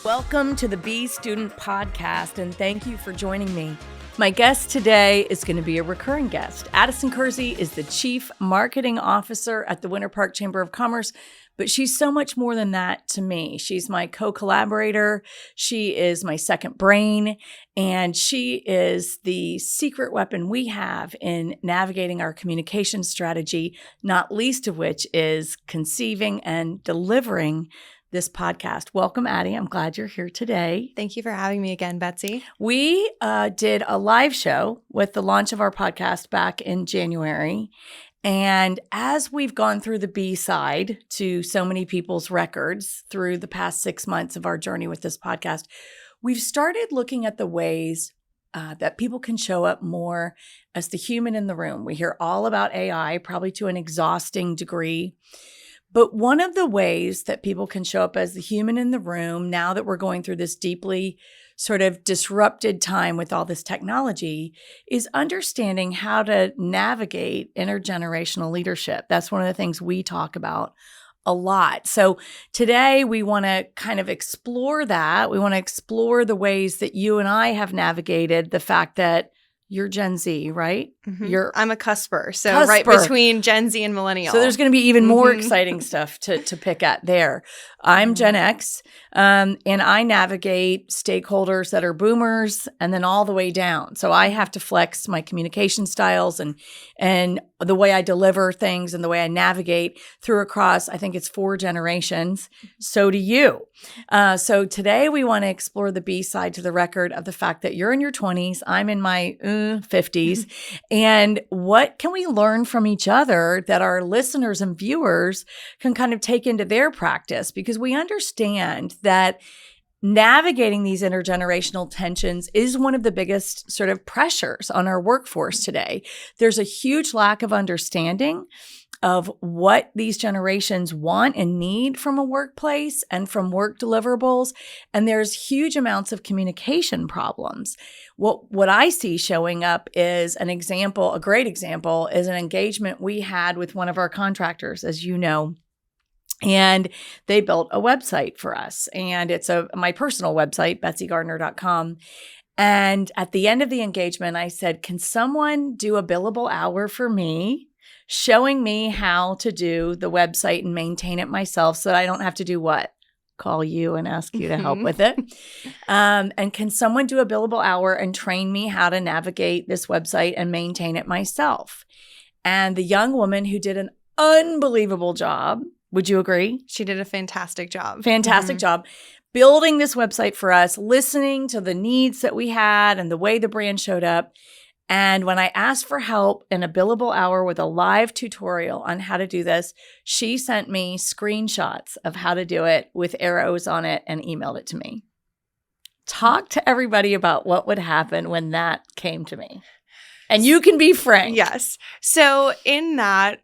Welcome to the Be Student Podcast, and thank you for joining me. My guest today is going to be a recurring guest. Addison Cursey is the Chief Marketing Officer at the Winter Park Chamber of Commerce, but she's so much more than that to me. She's my co-collaborator. She is my second brain, and she is the secret weapon we have in navigating our communication strategy, not least of which is conceiving and delivering this podcast. Welcome, Addie. I'm glad you're here today. Thank you for having me again, Betsy. We did a live show with the launch of our podcast back in January. And as we've gone through the B side to so many people's records through the past 6 months of our journey with this podcast, we've started looking at the ways that people can show up more as the human in the room. We hear all about AI, probably to an exhausting degree. But one of the ways that people can show up as the human in the room, now that we're going through this deeply sort of disrupted time with all this technology, is understanding how to navigate intergenerational leadership. That's one of the things we talk about a lot. So today we want to kind of explore that. We want to explore the ways that you and I have navigated the fact that you're Gen Z, right? Mm-hmm. I'm a cusper, so right between Gen Z and millennial. So there's going to be even more exciting stuff to pick at there. I'm Gen X, and I navigate stakeholders that are boomers and then all the way down. So I have to flex my communication styles and the way I deliver things and the way I navigate through across, I think it's 4 generations. So do you. So today we want to explore the B side to the record of the fact that you're in your 20s, I'm in my 50s. And what can we learn from each other that our listeners and viewers can kind of take into their practice? Because we understand that navigating these intergenerational tensions is one of the biggest sort of pressures on our workforce today. There's a huge lack of understanding of what these generations want and need from a workplace and from work deliverables. And there's huge amounts of communication problems. What I see showing up is an example, a great example, is an engagement we had with one of our contractors, as you know. And they built a website for us. And it's my personal website, betsygardner.com. And at the end of the engagement, I said, can someone do a billable hour for me, showing me how to do the website and maintain it myself so that I don't have to do what? Call you and ask you to help with it. And can someone do a billable hour and train me how to navigate this website and maintain it myself? And the young woman who did an unbelievable job, would you agree? She did a fantastic job. Fantastic job. Building this website for us, listening to the needs that we had and the way the brand showed up. And when I asked for help in a billable hour with a live tutorial on how to do this, she sent me screenshots of how to do it with arrows on it and emailed it to me. Talk to everybody about what would happen when that came to me. And you can be frank. Yes. So in that,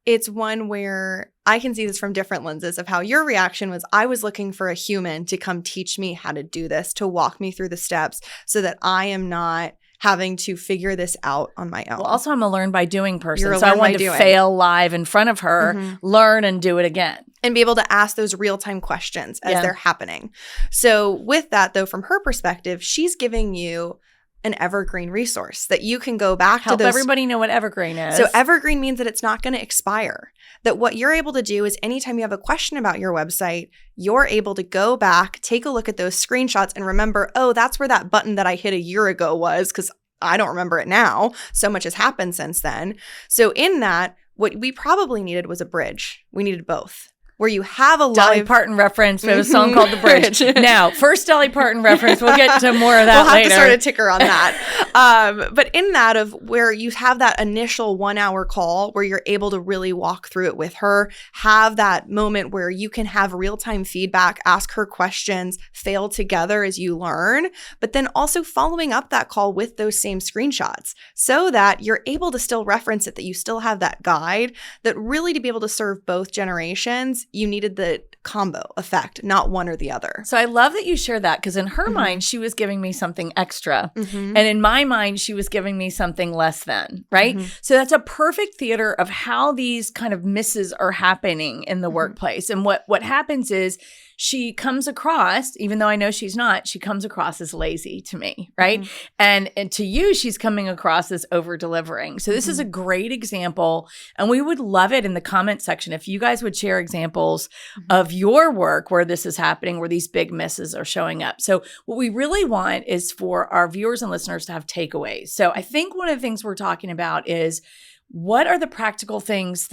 it's one where I can see this from different lenses of how your reaction was. I was looking for a human to come teach me how to do this, to walk me through the steps so that I am not having to figure this out on my own. Well, also, I'm a learn by doing person. So I wanted to fail live in front of her, learn and do it again. And be able to ask those real-time questions as they're happening. So with that, though, from her perspective, she's giving you an Evergreen resource that you can go back Help to those. Everybody know what Evergreen is. So Evergreen means that it's not going to expire. That what you're able to do is anytime you have a question about your website, you're able to go back, take a look at those screenshots and remember, oh, that's where that button that I hit a year ago was, because I don't remember it now. So much has happened since then. So in that, what we probably needed was a bridge. We needed both. Where you have a Dolly Parton reference. We have a song called The Bridge. Now, first Dolly Parton reference. We'll get to more of that later. We'll have to start a ticker on that. But in that of where you have that initial 1-hour call where you're able to really walk through it with her, have that moment where you can have real-time feedback, ask her questions, fail together as you learn, but then also following up that call with those same screenshots so that you're able to still reference it, that you still have that guide, that really to be able to serve both generations sometimes you needed the combo effect, not one or the other. So I love that you share that, because in her mind, she was giving me something extra. And in my mind, she was giving me something less than, right? So that's a perfect theater of how these kind of misses are happening in the workplace. And what happens is she comes across, even though I know she's not, she comes across as lazy to me, right? And to you, she's coming across as over-delivering. So this is a great example. And we would love it in the comment section if you guys would share examples of your work where this is happening, where these big misses are showing up. So what we really want is for our viewers and listeners to have takeaways. So I think one of the things we're talking about is, what are the practical things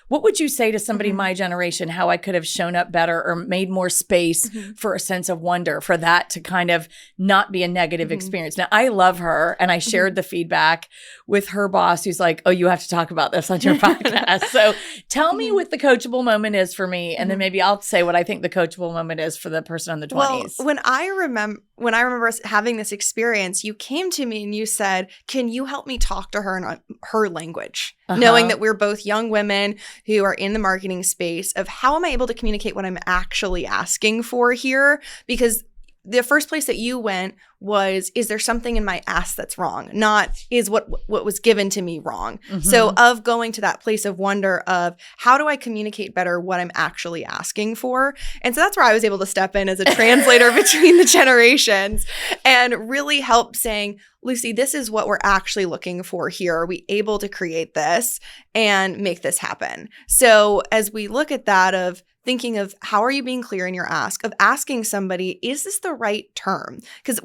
what would you say to somebody my generation, how I could have shown up better or made more space for a sense of wonder, for that to kind of not be a negative experience? Now, I love her, and I shared the feedback with her boss, who's like, oh, you have to talk about this on your podcast. So tell me what the coachable moment is for me, and then maybe I'll say what I think the coachable moment is for the person in the 20s. Well, when I remember us having this experience, you came to me and you said, can you help me talk to her in her language? Knowing that we're both young women who are in the marketing space, of how am I able to communicate what I'm actually asking for here? Because the first place that you went was, is there something in my ask that's wrong? Not, is what was given to me wrong? So of going to that place of wonder of, how do I communicate better what I'm actually asking for? And so that's where I was able to step in as a translator between the generations and really help saying, Lucy, this is what we're actually looking for here. Are we able to create this and make this happen? So as we look at that, of thinking of how are you being clear in your ask, of asking somebody, is this the right term? Because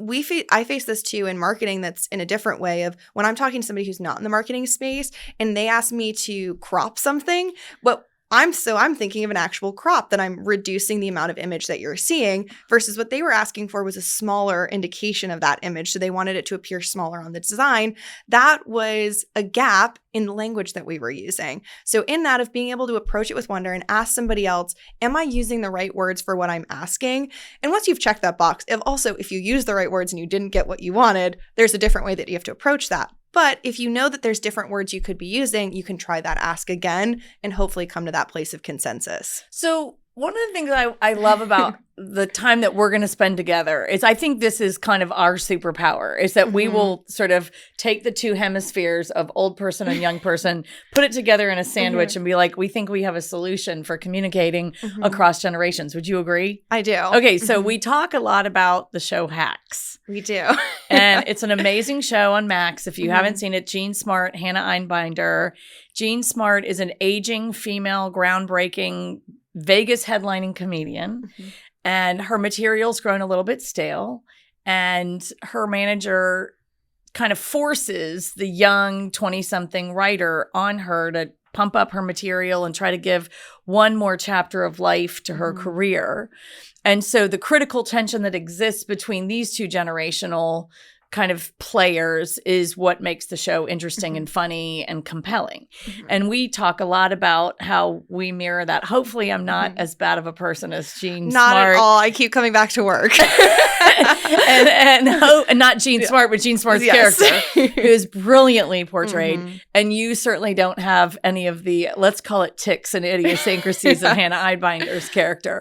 I face this too in marketing, that's in a different way of when I'm talking to somebody who's not in the marketing space and they ask me to crop something, but I'm thinking of an actual crop, that I'm reducing the amount of image that you're seeing, versus what they were asking for was a smaller indication of that image. So they wanted it to appear smaller on the design. That was a gap in the language that we were using. So in that, of being able to approach it with wonder and ask somebody else, am I using the right words for what I'm asking? And once you've checked that box, if you use the right words and you didn't get what you wanted, there's a different way that you have to approach that. But if you know that there's different words you could be using, you can try that ask again and hopefully come to that place of consensus. So one of the things I love about the time that we're going to spend together is, I think this is kind of our superpower, is that we will sort of take the two hemispheres of old person and young person, put it together in a sandwich and be like, we think we have a solution for communicating across generations. Would you agree? I do. Okay, so we talk a lot about the show Hacks. We do. And it's an amazing show on Max. If you haven't seen it, Jean Smart, Hannah Einbinder. Jean Smart is an aging female, groundbreaking Vegas headlining comedian, and her material's grown a little bit stale, and her manager kind of forces the young 20-something writer on her to pump up her material and try to give one more chapter of life to her career. And so the critical tension that exists between these two generational kind of players is what makes the show interesting and funny and compelling. And we talk a lot about how we mirror that. Hopefully I'm not as bad of a person as Jean Smart. Not at all. I keep coming back to work. and not Jean Smart, but Jean Smart's character, who is brilliantly portrayed. And you certainly don't have any of the, let's call it, tics and idiosyncrasies of Hannah Einbinder's character.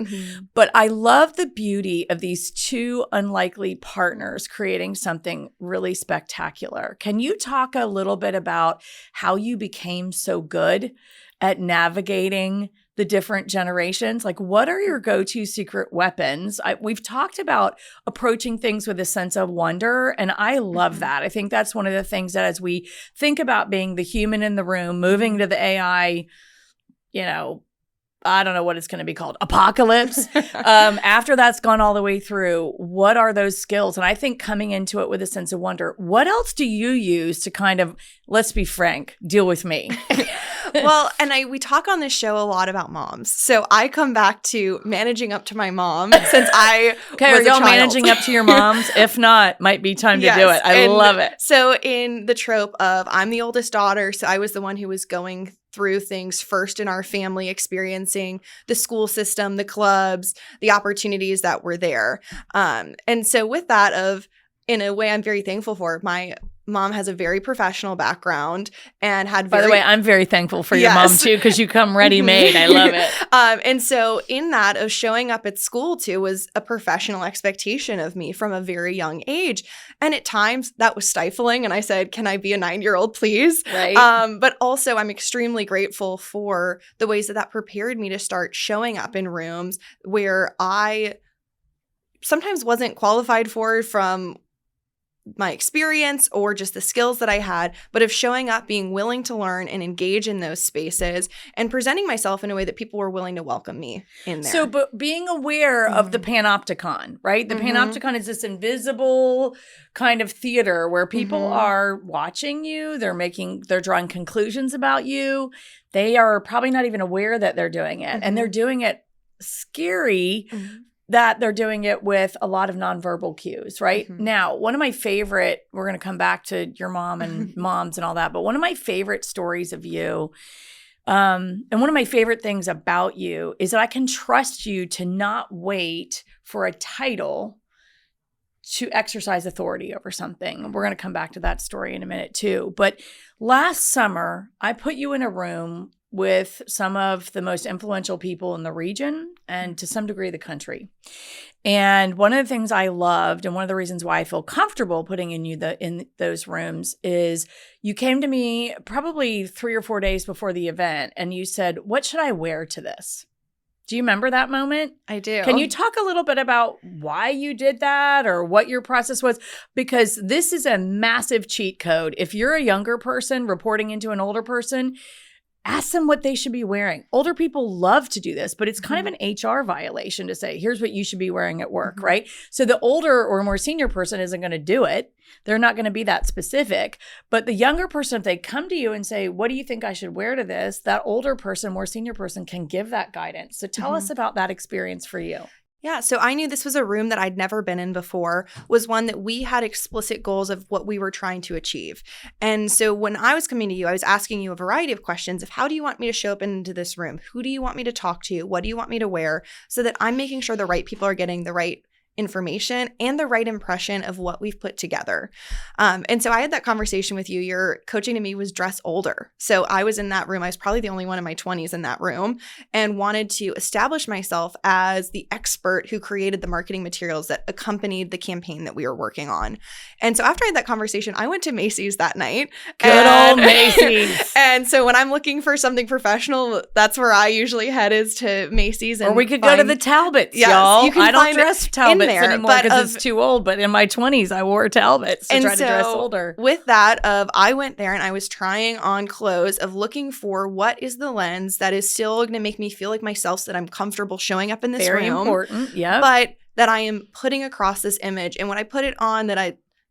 But I love the beauty of these two unlikely partners creating something really spectacular. Can you talk a little bit about how you became so good at navigating the different generations? Like, what are your go-to secret weapons? We've talked about approaching things with a sense of wonder, and I love that. I think that's one of the things that, as we think about being the human in the room, moving to the AI, I don't know what it's going to be called, apocalypse. After that's gone all the way through, what are those skills? And I think coming into it with a sense of wonder, what else do you use to kind of, let's be frank, deal with me? Well, and we talk on this show a lot about moms. So I come back to managing up to my mom since I okay, was are y'all managing up to your moms? If not, might be time to do it. I love it. So in the trope of, I'm the oldest daughter, so I was the one who was going through things first in our family, experiencing the school system, the clubs, the opportunities that were there. And so with that, in a way I'm very thankful for, my mom has a very professional background and had By the way, I'm very thankful for your mom too, because you come ready-made. I love it. And so in that of showing up at school too was a professional expectation of me from a very young age. And at times that was stifling. And I said, can I be a 9-year-old, please? Right. But also I'm extremely grateful for the ways that prepared me to start showing up in rooms where I sometimes wasn't qualified for from my experience or just the skills that I had, but of showing up, being willing to learn and engage in those spaces and presenting myself in a way that people were willing to welcome me in there. So, but being aware of the Panopticon, right? The Panopticon is this invisible kind of theater where people are watching you. They're drawing conclusions about you. They are probably not even aware that they're doing it. And they're doing it scary that they're doing it with a lot of nonverbal cues, right? Now, one of my favorite, we're going to come back to your mom and moms and all that, but one of my favorite stories of you, and one of my favorite things about you is that I can trust you to not wait for a title to exercise authority over something. We're going to come back to that story in a minute too. But last summer, I put you in a room with some of the most influential people in the region and to some degree the country. And one of the things I loved and one of the reasons why I feel comfortable putting in those rooms is you came to me probably 3 or 4 days before the event and you said, what should I wear to this? Do you remember that moment? I do. Can you talk a little bit about why you did that or what your process was? Because this is a massive cheat code. If you're a younger person reporting into an older person, ask them what they should be wearing. Older people love to do this, but it's kind of an HR violation to say, here's what you should be wearing at work, right? So the older or more senior person isn't going to do it. They're not going to be that specific. But the younger person, if they come to you and say, what do you think I should wear to this? That older person, more senior person can give that guidance. So tell us about that experience for you. Yeah, so I knew this was a room that I'd never been in before, was one that we had explicit goals of what we were trying to achieve. And so when I was coming to you, I was asking you a variety of questions of how do you want me to show up into this room? Who do you want me to talk to? What do you want me to wear? So that I'm making sure the right people are getting the right information and the right impression of what we've put together. And so I had that conversation with you. Your coaching to me was dress older. So I was in that room. I was probably the only one in my 20s in that room and wanted to establish myself as the expert who created the marketing materials that accompanied the campaign that we were working on. And so after I had that conversation, I went to Macy's that night. Good old Macy's. And so when I'm looking for something professional, that's where I usually head is to Macy's. And or we could go to the Talbots, y'all. I don't dress Talbots anymore because it's too old, but in my 20s I wore Talbots to try to dress older. With that I went there and I was trying on clothes of looking for what is the lens that is still going to make me feel like myself so that I'm comfortable showing up in this room. Very important, yeah. But that I am putting across this image, and when I put it on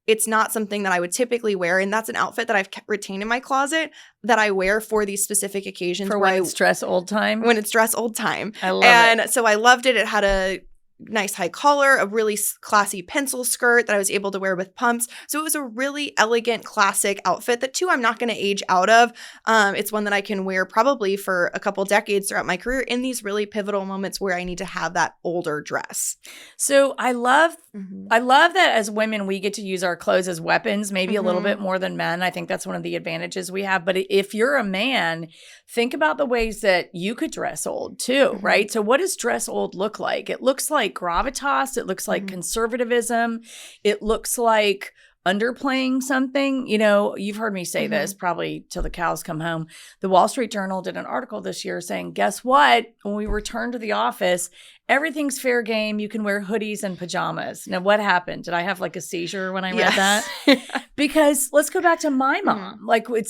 it's not something that I would typically wear, and that's an outfit that I've retained in my closet that I wear for these specific occasions. For when it's dress old time? When it's dress old time. I love it. And so I loved it. It had a nice high collar, a really classy pencil skirt that I was able to wear with pumps. So it was a really elegant, classic outfit that, too, I'm not going to age out of. It's one that I can wear probably for a couple decades throughout my career in these really pivotal moments where I need to have that older dress. So I love that as women, we get to use our clothes as weapons, maybe a little bit more than men. I think that's one of the advantages we have. But if you're a man, think about the ways that you could dress old too, right? So what does dress old look like? It looks like gravitas. It looks like conservatism. It looks like underplaying something. You know, you've heard me say this probably till the cows come home. The Wall Street Journal did an article this year saying, guess what? When we return to the office, everything's fair game. You can wear hoodies and pajamas. Now, what happened? Did I have like a seizure when I read that? Because let's go back to my mom. Like we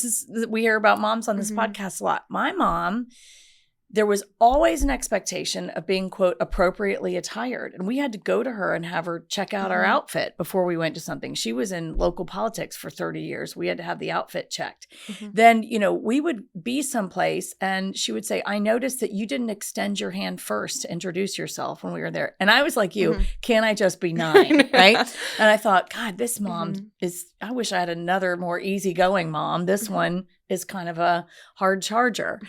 hear about moms on this podcast a lot. My mom, there was always an expectation of being, quote, appropriately attired. And we had to go to her and have her check out our outfit before we went to something. She was in local politics for 30 years. We had to have the outfit checked. Then, you know, we would be someplace and she would say, I noticed that you didn't extend your hand first to introduce yourself when we were there. And I was like you, can I just be 9, right? And I thought, God, this mom I wish I had another more easygoing mom. This one is kind of a hard charger.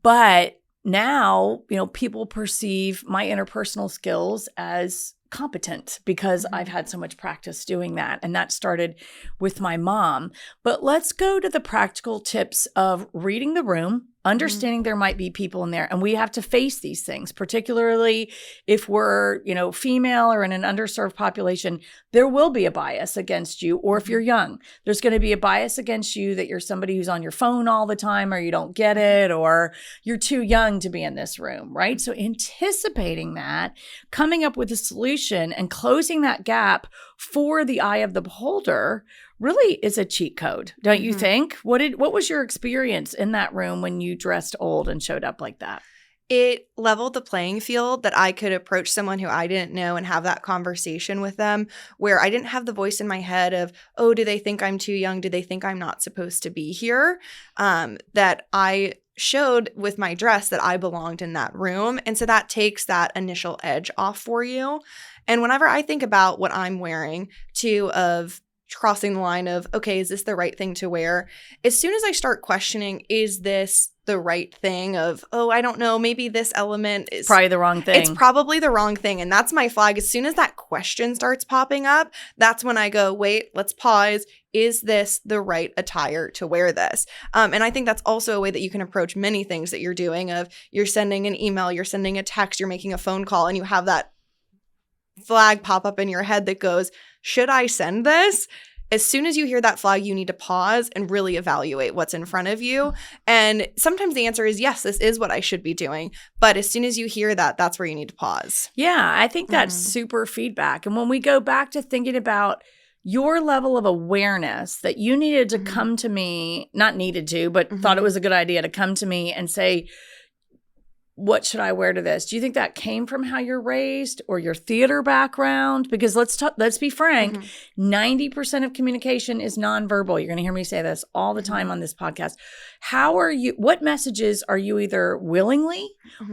But now, you know, people perceive my interpersonal skills as competent because I've had so much practice doing that. And that started with my mom. But let's go to the practical tips of reading the room, understanding there might be people in there, and we have to face these things, particularly if we're, female or in an underserved population. There will be a bias against you, or if you're young, there's going to be a bias against you that you're somebody who's on your phone all the time, or you don't get it, or you're too young to be in this room, right? So anticipating that, coming up with a solution and closing that gap for the eye of the beholder really is a cheat code, don't you think? What was your experience in that room when you dressed old and showed up like that? It leveled the playing field that I could approach someone who I didn't know and have that conversation with them, where I didn't have the voice in my head of, oh, do they think I'm too young? Do they think I'm not supposed to be here? That I showed with my dress that I belonged in that room. And so that takes that initial edge off for you. And whenever I think about what I'm wearing, of crossing the line of, okay, is this the right thing to wear? As soon as I start questioning, is this the right thing of, oh, I don't know, maybe this element is probably the wrong thing. It's probably the wrong thing. And that's my flag. As soon as that question starts popping up, that's when I go, wait, let's pause. Is this the right attire to wear this? And I think that's also a way that you can approach many things that you're doing, of you're sending an email, you're sending a text, you're making a phone call, and you have that flag pop up in your head that goes, should I send this? As soon as you hear that flag, you need to pause and really evaluate what's in front of you. And sometimes the answer is, yes, this is what I should be doing. But as soon as you hear that, that's where you need to pause. Yeah, I think that's super feedback. And when we go back to thinking about your level of awareness that you needed to come to me, not needed to, but thought it was a good idea to come to me and say, what should I wear to this? Do you think that came from how you're raised or your theater background? Because let's be frank, 90% of communication is nonverbal. You're going to hear me say this all the time on this podcast. What messages are you either willingly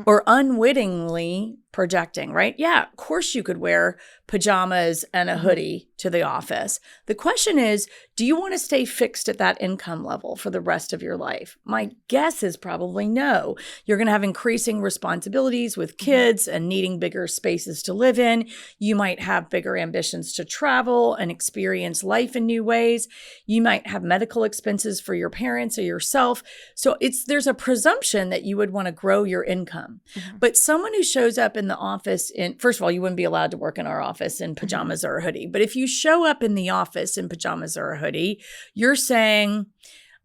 or unwittingly projecting, right? Yeah, of course you could wear pajamas and a hoodie to the office. The question is, do you want to stay fixed at that income level for the rest of your life? My guess is probably no. You're going to have increasing responsibilities with kids and needing bigger spaces to live in. You might have bigger ambitions to travel and experience life in new ways. You might have medical expenses for your parents or yourself. So there's a presumption that you would want to grow your income. But someone who shows up in the office first of all, you wouldn't be allowed to work in our office in pajamas or a hoodie. But if you show up in the office in pajamas or a hoodie, you're saying,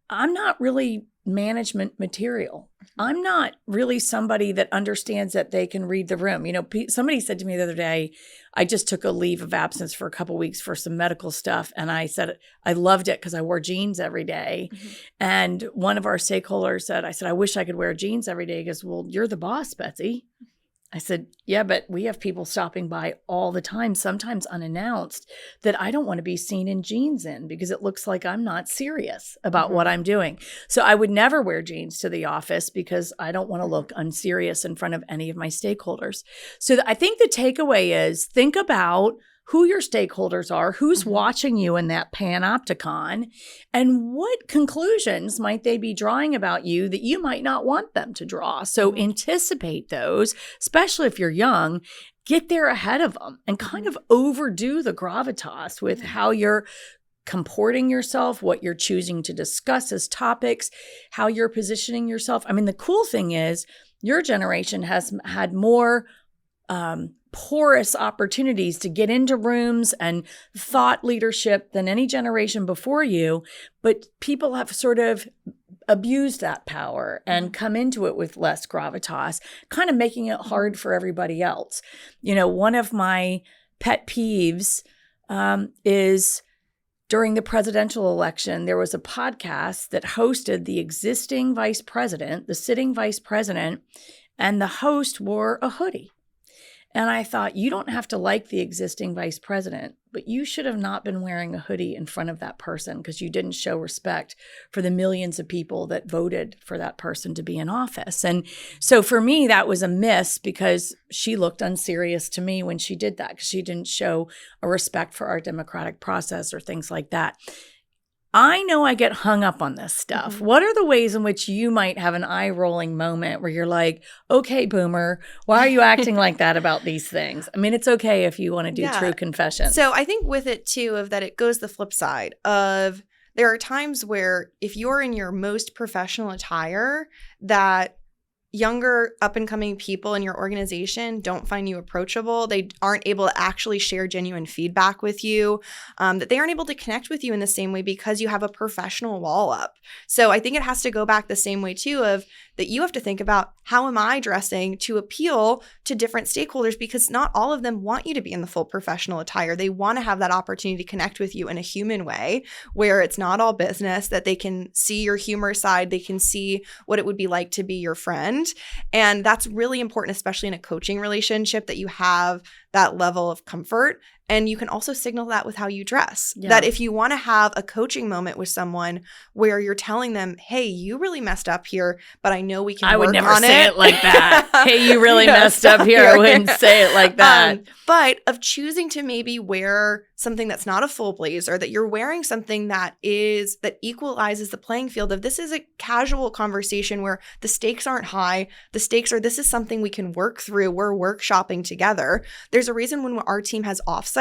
I'm not really management material. I'm not really somebody that understands that they can read the room. Somebody said to me the other day, I just took a leave of absence for a couple of weeks for some medical stuff. And I said, I loved it because I wore jeans every day. And one of our stakeholders said, I wish I could wear jeans every day. He goes, well, you're the boss, Betsy. I said, yeah, but we have people stopping by all the time, sometimes unannounced, that I don't want to be seen in jeans because it looks like I'm not serious about what I'm doing. So I would never wear jeans to the office because I don't want to look unserious in front of any of my stakeholders. So I think the takeaway is think about who your stakeholders are, who's watching you in that Panopticon, and what conclusions might they be drawing about you that you might not want them to draw. So anticipate those, especially if you're young. Get there ahead of them and kind of overdo the gravitas with how you're comporting yourself, what you're choosing to discuss as topics, how you're positioning yourself. I mean, the cool thing is your generation has had more porous opportunities to get into rooms and thought leadership than any generation before you, but people have sort of abused that power and come into it with less gravitas, kind of making it hard for everybody else. One of my pet peeves is during the presidential election, there was a podcast that hosted the existing vice president, the sitting vice president, and the host wore a hoodie. And I thought, you don't have to like the existing vice president, but you should have not been wearing a hoodie in front of that person because you didn't show respect for the millions of people that voted for that person to be in office. And so for me, that was a miss because she looked unserious to me when she did that because she didn't show a respect for our democratic process or things like that. I know I get hung up on this stuff. Mm-hmm. What are the ways in which you might have an eye-rolling moment where you're like, okay, boomer, why are you acting like that about these things? I mean, it's okay if you want to do true confessions. So I think with it too, of that it goes the flip side of there are times where if you're in your most professional attire, that younger up-and-coming people in your organization don't find you approachable. They aren't able to actually share genuine feedback with you, that they aren't able to connect with you in the same way because you have a professional wall up. So I think it has to go back the same way too, of that you have to think about, how am I dressing to appeal to different stakeholders? Because not all of them want you to be in the full professional attire. They want to have that opportunity to connect with you in a human way where it's not all business, that they can see your humor side, they can see what it would be like to be your friend. And that's really important, especially in a coaching relationship, that you have that level of comfort. And you can also signal that with how you dress. Yeah. That if you want to have a coaching moment with someone where you're telling them, hey, you really messed up here, but I know we can work on it. I would never say it like that. Hey, you really messed up here. I wouldn't say it like that. But of choosing to maybe wear something that's not a full blazer, that you're wearing something that equalizes the playing field of, this is a casual conversation where the stakes aren't high. The stakes are, this is something we can work through. We're workshopping together. There's a reason when our team has offsites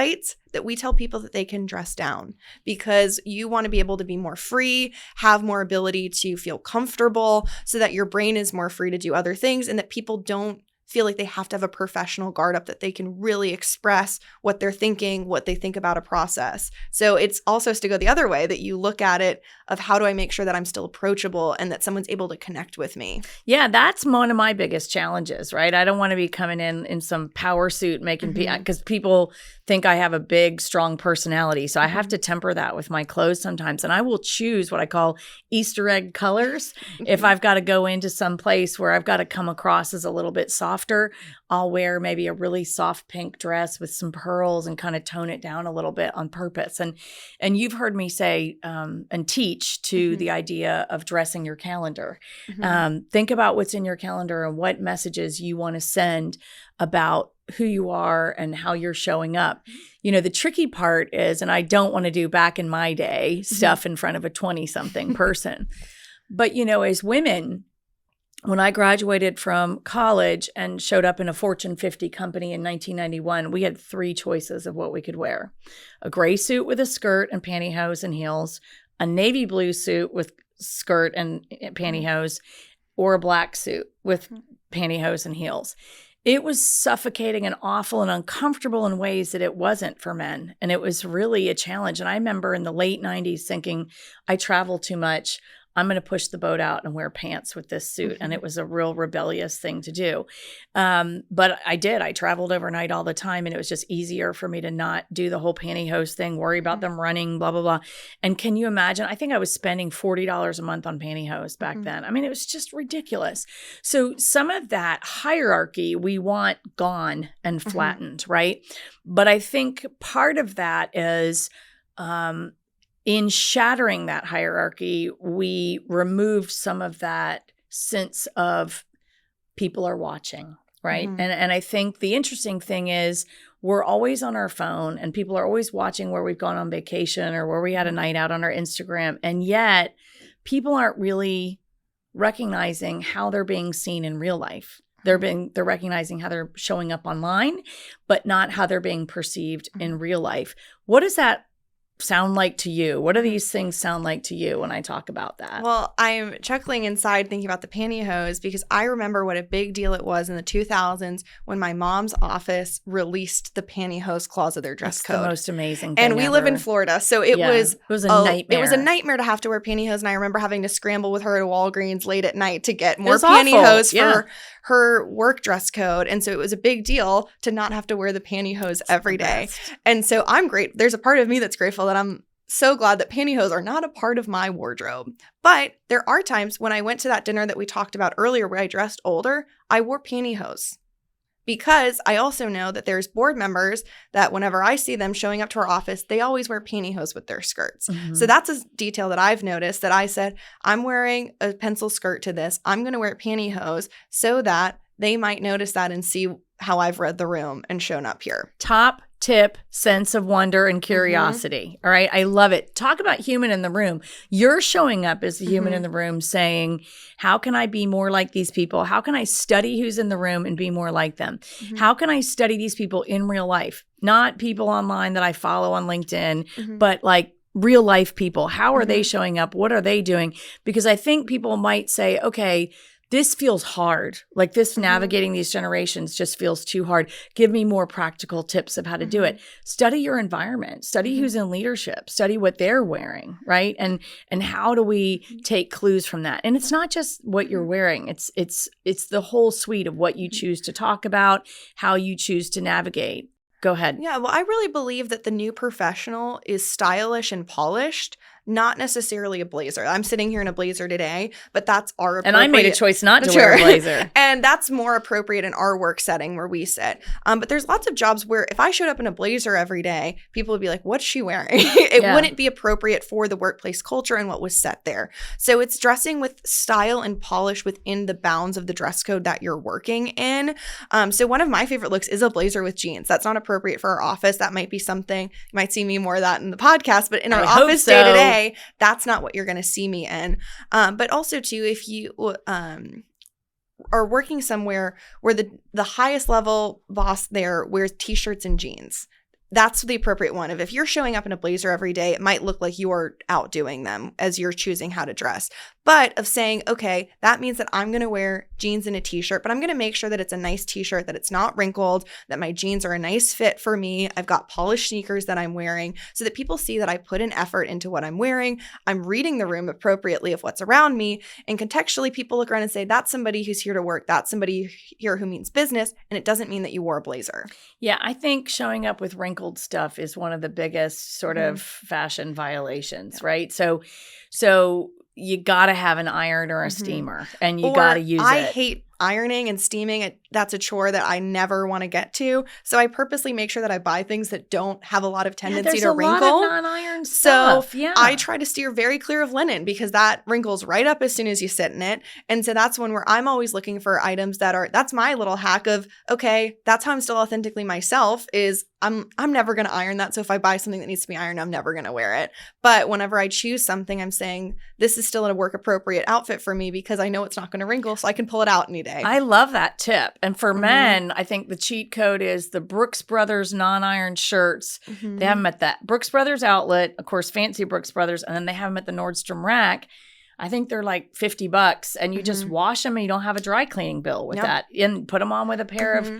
that we tell people that they can dress down, because you want to be able to be more free, have more ability to feel comfortable, so that your brain is more free to do other things, and that people don't feel like they have to have a professional guard up, that they can really express what they're thinking, what they think about a process. So it's also to go the other way, that you look at it of, how do I make sure that I'm still approachable and that someone's able to connect with me? Yeah, that's one of my biggest challenges, right? I don't want to be coming in some power suit making because people think I have a big, strong personality. So I have to temper that with my clothes sometimes. And I will choose what I call Easter egg colors. If I've got to go into some place where I've got to come across as a little bit softer, I'll wear maybe a really soft pink dress with some pearls and kind of tone it down a little bit on purpose. And you've heard me say and teach to the idea of dressing your calendar. Think about what's in your calendar and what messages you want to send about who you are and how you're showing up. You know, the tricky part is, and I don't want to do back in my day stuff in front of a 20-something person, but, you know, as women, when I graduated from college and showed up in a Fortune 50 company in 1991, we had 3 choices of what we could wear: a gray suit with a skirt and pantyhose and heels, a navy blue suit with skirt and pantyhose, or a black suit with pantyhose and heels. It was suffocating and awful and uncomfortable in ways that it wasn't for men. And it was really a challenge. And I remember in the late 90s thinking, I travel too much. I'm going to push the boat out and wear pants with this suit. And it was a real rebellious thing to do. But I did. I traveled overnight all the time, and it was just easier for me to not do the whole pantyhose thing, worry about them running, blah, blah, blah. And can you imagine? I think I was spending $40 a month on pantyhose back then. I mean, it was just ridiculous. So some of that hierarchy we want gone and flattened, right? But I think part of that is in shattering that hierarchy, we removed some of that sense of people are watching, right? And I think the interesting thing is we're always on our phone, and people are always watching where we've gone on vacation or where we had a night out on our Instagram. And yet people aren't really recognizing how they're being seen in real life. They're recognizing how they're showing up online, but not how they're being perceived in real life. What does that sound like to you? What do these things sound like to you when I talk about that? Well, I'm chuckling inside thinking about the pantyhose, because I remember what a big deal it was in the 2000s when my mom's office released the pantyhose clause of their dress code. The most amazing thing And we ever. live in Florida, so it was a nightmare. It was a nightmare to have to wear pantyhose, and I remember having to scramble with her at Walgreens late at night to get more pantyhose for her work dress code. And so it was a big deal to not have to wear the pantyhose every day. And so I'm great. There's a part of me that's grateful that I'm so glad that pantyhose are not a part of my wardrobe. But there are times when I went to that dinner that we talked about earlier where I dressed older, I wore pantyhose. Because I also know that there's board members that whenever I see them showing up to our office, they always wear pantyhose with their skirts. So that's a detail that I've noticed, that I said, I'm wearing a pencil skirt to this. I'm going to wear pantyhose so that they might notice that and see how I've read the room and shown up here. Top tip, sense of wonder and curiosity. All right. I love it. Talk about human in the room. You're showing up as the human in the room saying, how can I be more like these people? How can I study who's in the room and be more like them? How can I study these people in real life? Not people online that I follow on LinkedIn, but like real life people. How are they showing up? What are they doing? Because I think people might say, okay, this feels hard. Like this navigating these generations just feels too hard. Give me more practical tips of how to do it. Study your environment. Study who's in leadership. Study what they're wearing, right? And how do we take clues from that? And it's not just what you're wearing. It's the whole suite of what you choose to talk about, how you choose to navigate. Go ahead. Yeah, well, I really believe that the new professional is stylish and polished, not necessarily a blazer. I'm sitting here in a blazer today, but that's our appropriate. And I made a choice not to wear a blazer. And that's more appropriate in our work setting where we sit. But there's lots of jobs where if I showed up in a blazer every day, people would be like, what's she wearing? It wouldn't be appropriate for the workplace culture and what was set there. So it's dressing with style and polish within the bounds of the dress code that you're working in. So one of my favorite looks is a blazer with jeans. That's not appropriate for our office. That might be something, you might see me more of that in the podcast, but in our office day to day, that's not what you're going to see me in. But also too, if you are working somewhere where the highest level boss there wears t-shirts and jeans, that's the appropriate one. If you're showing up in a blazer every day, it might look like you're outdoing them as you're choosing how to dress. But of saying, okay, that means that I'm going to wear jeans and a t-shirt, but I'm going to make sure that it's a nice t-shirt, that it's not wrinkled, that my jeans are a nice fit for me. I've got polished sneakers that I'm wearing so that people see that I put an effort into what I'm wearing. I'm reading the room appropriately of what's around me. And contextually, people look around and say, that's somebody who's here to work. That's somebody here who means business. And it doesn't mean that you wore a blazer. Yeah, I think showing up with wrinkled stuff is one of the biggest sort of fashion violations, right? So you got to have an iron or a steamer, and you got to use it. I hate ironing and steaming. That's a chore that I never want to get to. So I purposely make sure that I buy things that don't have a lot of tendency to wrinkle. There's a lot of non-iron stuff. So I try to steer very clear of linen because that wrinkles right up as soon as you sit in it. And so that's one where I'm always looking for items that's my little hack of, okay, that's how I'm still authentically myself is I'm never going to iron that. So if I buy something that needs to be ironed, I'm never going to wear it. But whenever I choose something, I'm saying this is still a work appropriate outfit for me because I know it's not going to wrinkle, so I can pull it out any day. I love that tip. And for men, I think the cheat code is the Brooks Brothers non-iron shirts. They have them at that Brooks Brothers outlet, of course, fancy Brooks Brothers, and then they have them at the Nordstrom Rack. I think they're like $50 and you just wash them and you don't have a dry cleaning bill with that. And put them on with a pair of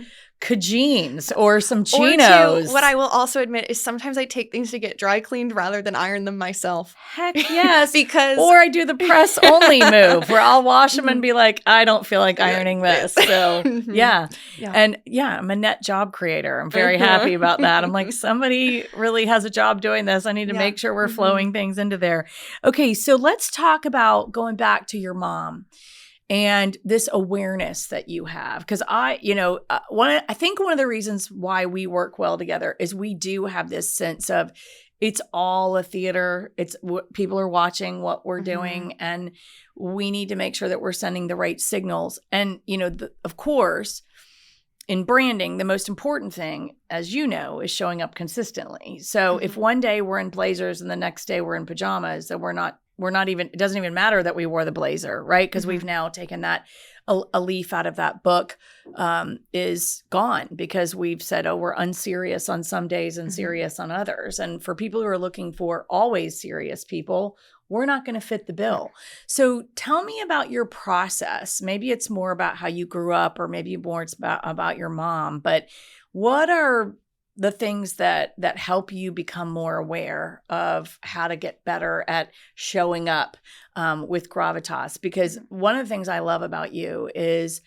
jeans or some chinos. Or what I will also admit is sometimes I take things to get dry cleaned rather than iron them myself. Heck yes. Or I do the press only move where I'll wash them and be like, I don't feel like ironing this. So And I'm a net job creator. I'm very happy about that. I'm like, somebody really has a job doing this. I need to make sure we're flowing things into there. Okay. So let's talk about going back to your mom and this awareness that you have. Because I think one of the reasons why we work well together is we do have this sense of it's all a theater. It's people are watching what we're doing, and we need to make sure that we're sending the right signals. And, of course, in branding, the most important thing, as you know, is showing up consistently. So if one day we're in blazers and the next day we're in pajamas, then we're not even, it doesn't even matter that we wore the blazer, right? Because we've now taken that, a leaf out of that book is gone because we've said, we're unserious on some days and serious on others. And for people who are looking for always serious people, we're not going to fit the bill. So tell me about your process. Maybe it's more about how you grew up, or maybe more it's about your mom, but what are the things that help you become more aware of how to get better at showing up with Gravitas? Because one of the things I love about you is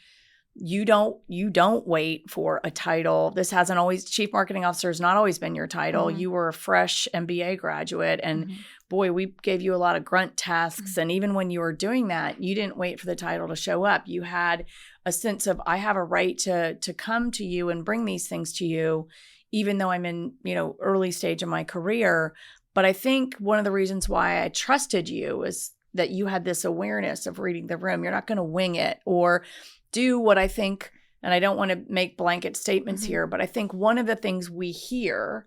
you don't wait for a title. This hasn't always, Chief Marketing Officer has not always been your title. You were a fresh MBA graduate, and boy, we gave you a lot of grunt tasks. And even when you were doing that, you didn't wait for the title to show up. You had a sense of, I have a right to come to you and bring these things to you, even though I'm in, early stage of my career. But I think one of the reasons why I trusted you is that you had this awareness of reading the room. You're not going to wing it or do what I think and I don't want to make blanket statements here, but I think one of the things we hear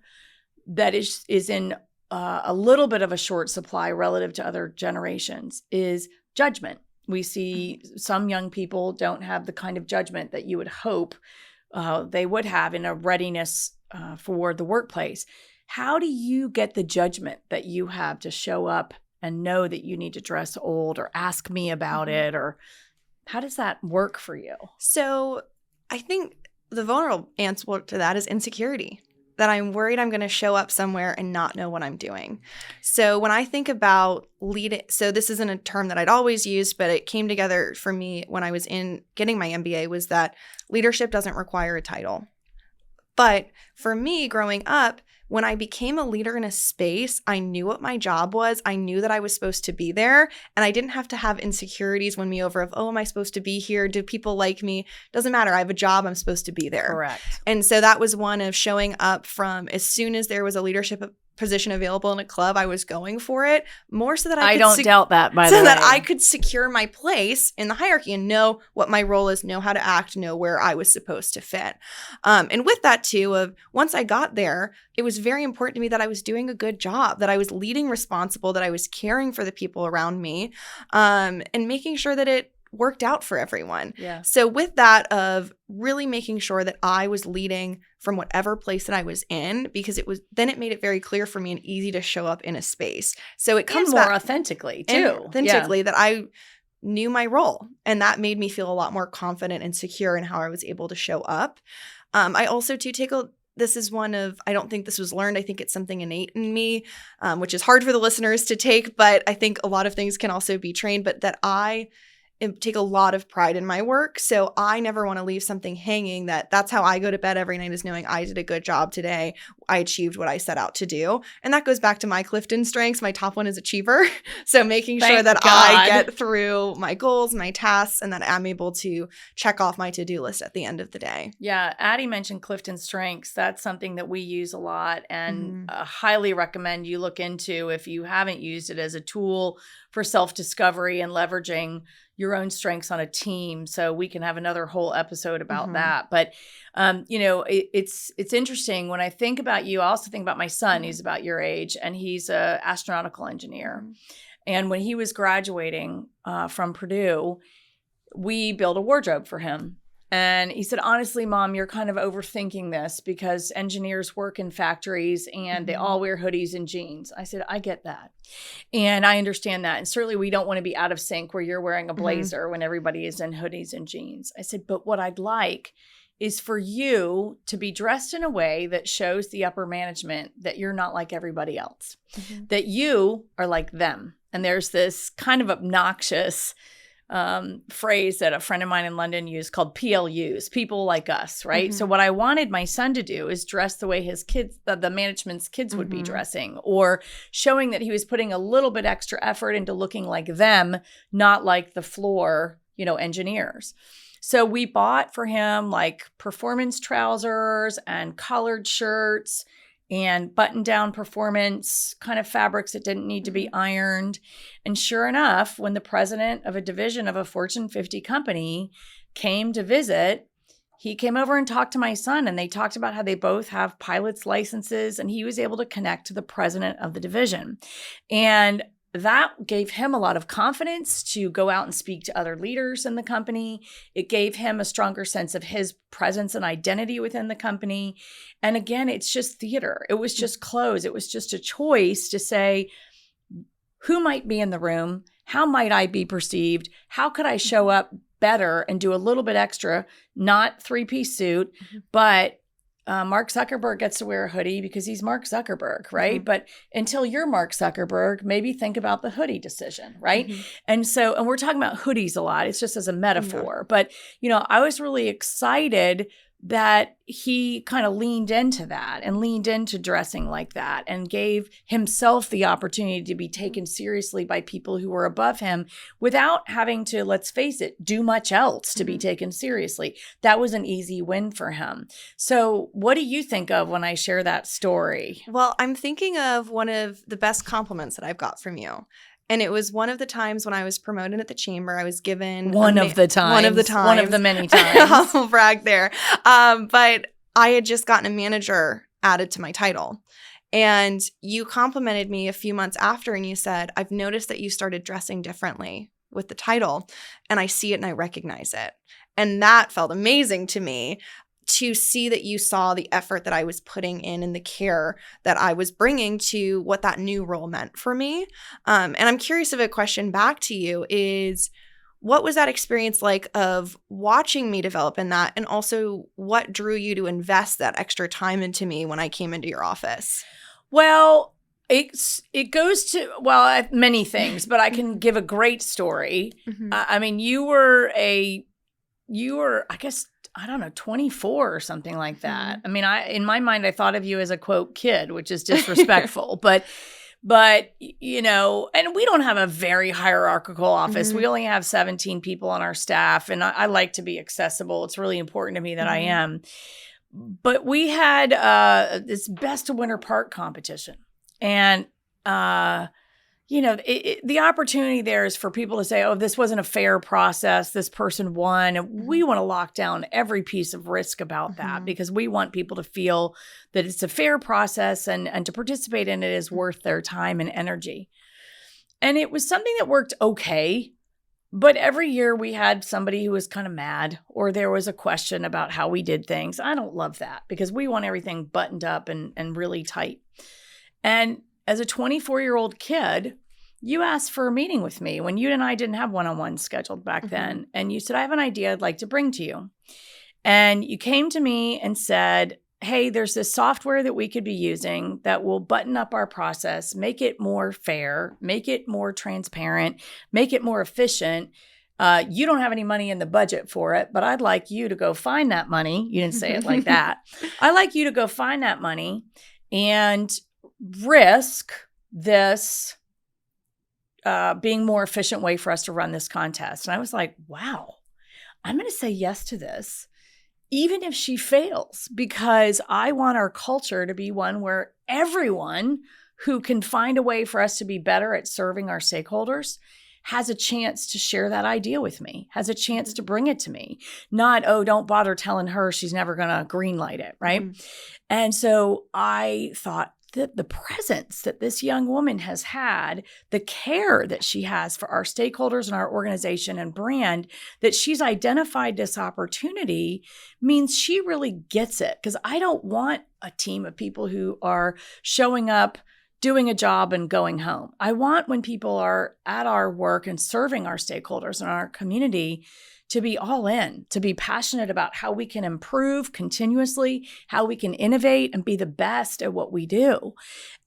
that is in a little bit of a short supply relative to other generations is judgment. We see some young people don't have the kind of judgment that you would hope they would have in a readiness for the workplace. How do you get the judgment that you have to show up and know that you need to dress old or ask me about it? Or how does that work for you? So I think the vulnerable answer to that is insecurity, that I'm worried I'm going to show up somewhere and not know what I'm doing. So when I think about leading, so this isn't a term that I'd always used, but it came together for me when I was in getting my MBA, was that leadership doesn't require a title. But for me growing up, when I became a leader in a space, I knew what my job was. I knew that I was supposed to be there, and I didn't have to have insecurities win me over of, oh, am I supposed to be here? Do people like me? Doesn't matter. I have a job. I'm supposed to be there. Correct. And so that was one of showing up from as soon as there was a leadership position available in a club, I was going for it, more so that I don't doubt that, by the way. So that I could secure my place in the hierarchy and know what my role is, know how to act, know where I was supposed to fit. And with that too, of once I got there, it was very important to me that I was doing a good job, that I was leading responsible, that I was caring for the people around me, and making sure that it worked out for everyone. Yeah. So with that, of really making sure that I was leading from whatever place that I was in, because it made it very clear for me and easy to show up in a space. So it comes and more back authentically too. That I knew my role, and that made me feel a lot more confident and secure in how I was able to show up. I also this is one of, I don't think this was learned. I think it's something innate in me, which is hard for the listeners to take, but I think a lot of things can also be trained, but that I take a lot of pride in my work. So I never want to leave something hanging. That's how I go to bed every night, is knowing I did a good job today. I achieved what I set out to do. And that goes back to my Clifton strengths. My top one is achiever. So making sure that I get through my goals, my tasks, and that I'm able to check off my to-do list at the end of the day. Yeah. Addie mentioned Clifton strengths. That's something that we use a lot, and highly recommend you look into if you haven't used it as a tool for self-discovery and leveraging your own strengths on a team. So we can have another whole episode about that. But, it's interesting when I think about you. I also think about my son. He's about your age, and he's an astronautical engineer. And when he was graduating from Purdue, we built a wardrobe for him. And he said, honestly, Mom, you're kind of overthinking this, because engineers work in factories and they all wear hoodies and jeans. I said, I get that. And I understand that. And certainly we don't want to be out of sync where you're wearing a blazer when everybody is in hoodies and jeans. I said, but what I'd like is for you to be dressed in a way that shows the upper management that you're not like everybody else, that you are like them. And there's this kind of obnoxious phrase that a friend of mine in London used called PLUs, people like us, right? So what I wanted my son to do is dress the way his kids, the management's kids would be dressing, or showing that he was putting a little bit extra effort into looking like them, not like the floor, engineers. So we bought for him like performance trousers and collared shirts and button-down performance kind of fabrics that didn't need to be ironed. And sure enough, when the president of a division of a Fortune 50 company came to visit, he came over and talked to my son, and they talked about how they both have pilot's licenses, and he was able to connect to the president of the division. And that gave him a lot of confidence to go out and speak to other leaders in the company. It gave him a stronger sense of his presence and identity within the company. And again, it's just theater. It was just clothes. It was just a choice to say, who might be in the room? How might I be perceived? How could I show up better and do a little bit extra, not three-piece suit, but Mark Zuckerberg gets to wear a hoodie because he's Mark Zuckerberg, right? But until you're Mark Zuckerberg, maybe think about the hoodie decision, right? And we're talking about hoodies a lot. It's just as a metaphor. But, I was really excited that he kind of leaned into that and leaned into dressing like that and gave himself the opportunity to be taken seriously by people who were above him without having to, let's face it, do much else to be taken seriously. That was an easy win for him. So what do you think of when I share that story? Well, I'm thinking of one of the best compliments that I've got from you. And it was one of the times when I was promoted at the chamber, I was given one of the many times. I'll brag there. But I had just gotten a manager added to my title. And you complimented me a few months after and you said, I've noticed that you started dressing differently with the title and I see it and I recognize it. And that felt amazing to me to see that you saw the effort that I was putting in and the care that I was bringing to what that new role meant for me. And I'm curious if a question back to you is, what was that experience like of watching me develop in that? And also what drew you to invest that extra time into me when I came into your office? Well, it goes to, many things, but I can give a great story. Mm-hmm. I mean, you were, I guess, I don't know, 24 or something like that. Mm-hmm. I mean, in my mind, I thought of you as a quote kid, which is disrespectful, but you know, and we don't have a very hierarchical office. Mm-hmm. We only have 17 people on our staff, and I like to be accessible. It's really important to me that I am. But we had this best of winter park competition. And, you know, the opportunity there is for people to say, oh, this wasn't a fair process. This person won. And we want to lock down every piece of risk about that because we want people to feel that it's a fair process and to participate in it is worth their time and energy. And it was something that worked okay. But every year we had somebody who was kind of mad or there was a question about how we did things. I don't love that because we want everything buttoned up and really tight. And as a 24-year-old kid, you asked for a meeting with me when you and I didn't have one-on-ones scheduled back then. And you said, I have an idea I'd like to bring to you. And you came to me and said, hey, there's this software that we could be using that will button up our process, make it more fair, make it more transparent, make it more efficient. You don't have any money in the budget for it, but I'd like you to go find that money. You didn't say it like that. I'd like you to go find that money and risk this being more efficient way for us to run this contest. And I was like, wow, I'm going to say yes to this, even if she fails, because I want our culture to be one where everyone who can find a way for us to be better at serving our stakeholders has a chance to share that idea with me, has a chance to bring it to me. Not, oh, don't bother telling her, she's never going to greenlight it, right? And so I thought, the presence that this young woman has had, the care that she has for our stakeholders and our organization and brand, that she's identified this opportunity means she really gets it. Because I don't want a team of people who are showing up, doing a job and going home. I want when people are at our work and serving our stakeholders and our community to be all in, to be passionate about how we can improve continuously, how we can innovate and be the best at what we do.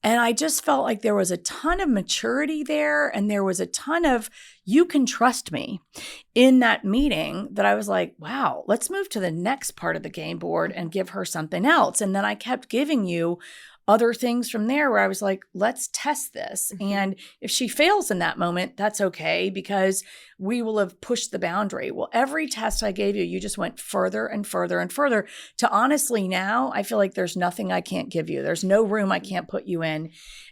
And I just felt like there was a ton of maturity there and there was a ton of, you can trust me in that meeting that I was like, wow, let's move to the next part of the game board and give her something else. And then I kept giving you other things from there where I was like, let's test this. And if she fails in that moment, that's okay because we will have pushed the boundary. Well, every test I gave you, you just went further and further and further to honestly now, I feel like there's nothing I can't give you. There's no room I can't put you in.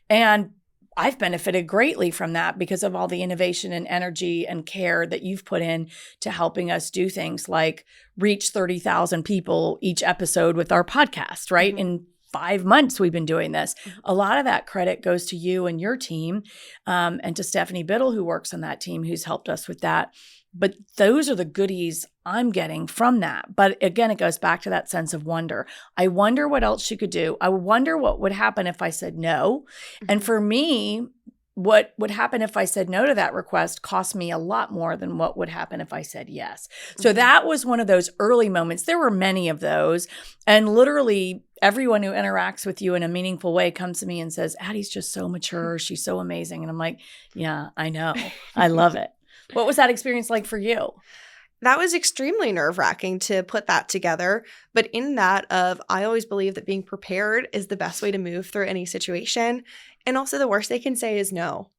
And I've benefited greatly from that because of all the innovation and energy and care that you've put in to helping us do things like reach 30,000 people each episode with our podcast, right? In 5 months we've been doing this. A lot of that credit goes to you and your team and to Stephanie Biddle, who works on that team, who's helped us with that. But those are the goodies I'm getting from that. But again, it goes back to that sense of wonder. I wonder what else she could do. I wonder what would happen if I said no. And for me, what would happen if I said no to that request cost me a lot more than what would happen if I said yes. So that was one of those early moments. There were many of those. And literally everyone who interacts with you in a meaningful way comes to me and says, Addie's just so mature. She's so amazing. And I'm like, yeah, I know. I love it. What was that experience like for you? That was extremely nerve-wracking to put that together. But in that I always believe that being prepared is the best way to move through any situation. And also the worst they can say is no.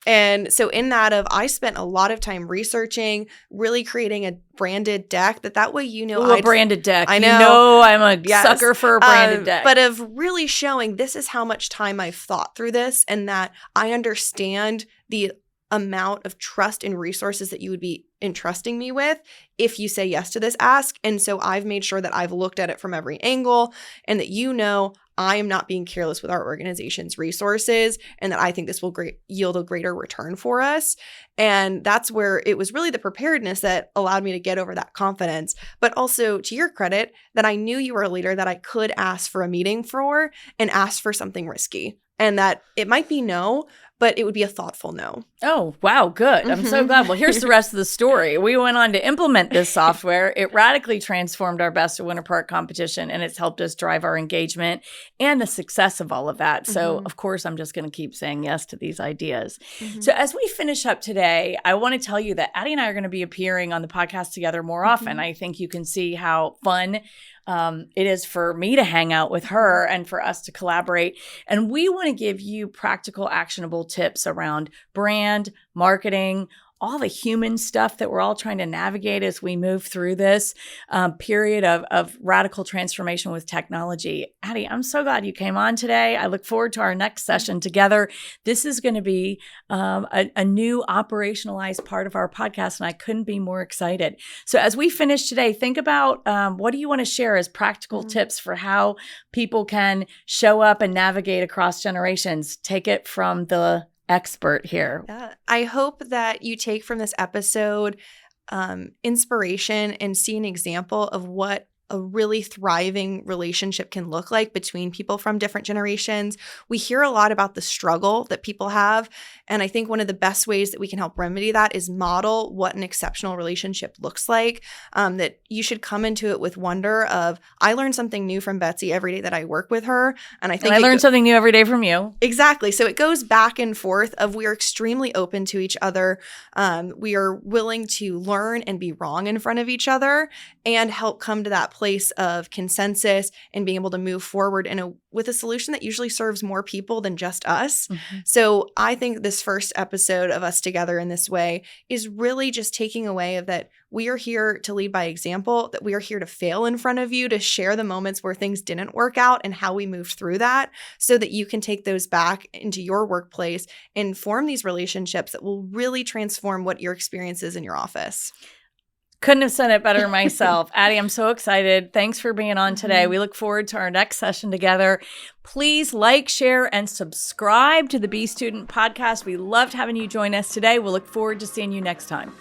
And so in that I spent a lot of time researching, really creating a branded deck that way, a branded deck. I know. You know I'm a sucker for a branded deck. But of really showing this is how much time I've thought through this and that I understand the amount of trust and resources that you would be entrusting me with if you say yes to this ask. And so I've made sure that I've looked at it from every angle and that I am not being careless with our organization's resources and that I think this will yield a greater return for us. And that's where it was really the preparedness that allowed me to get over that confidence. But also, to your credit, that I knew you were a leader that I could ask for a meeting for and ask for something risky. And that it might be no, but it would be a thoughtful no. Oh, wow. Good. I'm so glad. Well, here's the rest of the story. We went on to implement this software. It radically transformed our Best of Winter Park competition, and it's helped us drive our engagement and the success of all of that. So, of course, I'm just going to keep saying yes to these ideas. So as we finish up today, I want to tell you that Addie and I are going to be appearing on the podcast together more often. I think you can see how fun it is for me to hang out with her and for us to collaborate. And we want to give you practical, actionable tips around brand, marketing, all the human stuff that we're all trying to navigate as we move through this period of radical transformation with technology. Addie, I'm so glad you came on today. I look forward to our next session together. This is going to be a new operationalized part of our podcast, and I couldn't be more excited. So as we finish today, think about what do you want to share as practical tips for how people can show up and navigate across generations? Take it from the expert here. Yeah. I hope that you take from this episode inspiration and see an example of what a really thriving relationship can look like between people from different generations. We hear a lot about the struggle that people have, and I think one of the best ways that we can help remedy that is model what an exceptional relationship looks like, that you should come into it with wonder of, I learn something new from Betsy every day that I work with her, and I think I learn something new every day from you. Exactly. So it goes back and forth of we are extremely open to each other. We are willing to learn and be wrong in front of each other and help come to that place of consensus and being able to move forward with a solution that usually serves more people than just us. So I think this first episode of us together in this way is really just taking away of that we are here to lead by example, that we are here to fail in front of you, to share the moments where things didn't work out and how we moved through that so that you can take those back into your workplace and form these relationships that will really transform what your experience is in your office. Couldn't have said it better myself. Addie, I'm so excited. Thanks for being on today. We look forward to our next session together. Please like, share, and subscribe to the Be Student podcast. We loved having you join us today. We'll look forward to seeing you next time.